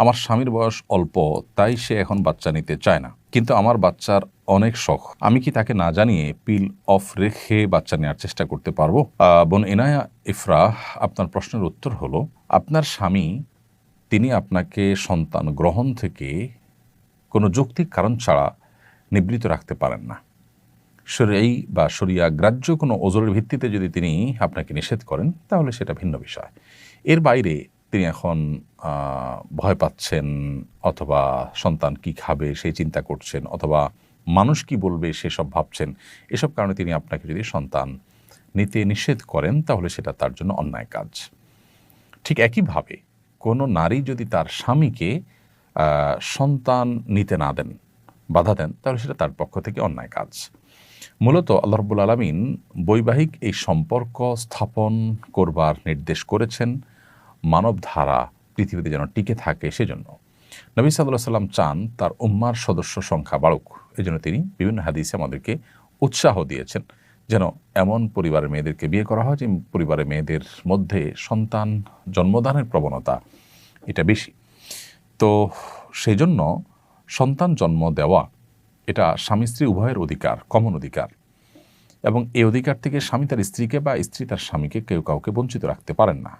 আমার স্বামীর বয়স অল্প, তাই সে এখন বাচ্চা নিতে চায় না, কিন্তু আমার বাচ্চার অনেক শখ। আমি কি তাকে না জানিয়ে পিল অফ রেখে বাচ্চা নেওয়ার চেষ্টা করতে পারবো? বোন এনায়া ইফরা, আপনার প্রশ্নের উত্তর হলো, আপনার স্বামী তিনি আপনাকে সন্তান গ্রহণ থেকে কোনো যৌক্তিক কারণ ছাড়া নিবৃত্ত রাখতে পারেন না। শরীয়ী বা শরিয়া গ্রাহ্য কোনো ওজরের ভিত্তিতে যদি তিনি আপনাকে নিষেধ করেন, তাহলে সেটা ভিন্ন বিষয়। এর বাইরে তিনি এখন ভয় পাচ্ছেন, অথবা সন্তান কি খাবে সেই চিন্তা করছেন, অথবা মানুষ কি বলবে সেসব ভাবছেন, এসব কারণে তিনি আপনাকে যদি সন্তান নিতে নিষেধ করেন, তাহলে সেটা তার জন্য অন্যায় কাজ। ঠিক একইভাবে কোনো নারী যদি তার স্বামীকে সন্তান নিতে না দেন, বাধা দেন, তাহলে সেটা তার পক্ষ থেকে অন্যায় কাজ। মূলত আল্লাহ রাব্বুল আলামিন বৈবাহিক এই সম্পর্ক স্থাপন করবার নির্দেশ করেছেন মানব ধারা পৃথিবীতে যেন টিকে থাকে সেজন্য। নবী সাল্লাল্লাহু আলাইহি সাল্লাম চান তার উম্মার সদস্য সংখ্যা বাড়ুক, এজন্য তিনি বিভিন্ন হাদিসে আমাদেরকে উৎসাহ দিয়েছেন যেন এমন পরিবারের মেয়েদেরকে বিয়ে করা হয় যে পরিবারের মেয়েদের মধ্যে সন্তান জন্মদানের প্রবণতা এটা বেশি। তো সেই জন্য সন্তান জন্ম দেওয়া এটা স্বামী স্ত্রী উভয়ের অধিকার, কমন অধিকার, এবং এই অধিকার থেকে স্বামী তার স্ত্রীকে বা স্ত্রী তার স্বামীকে কেউ কাউকে বঞ্চিত রাখতে পারেন না।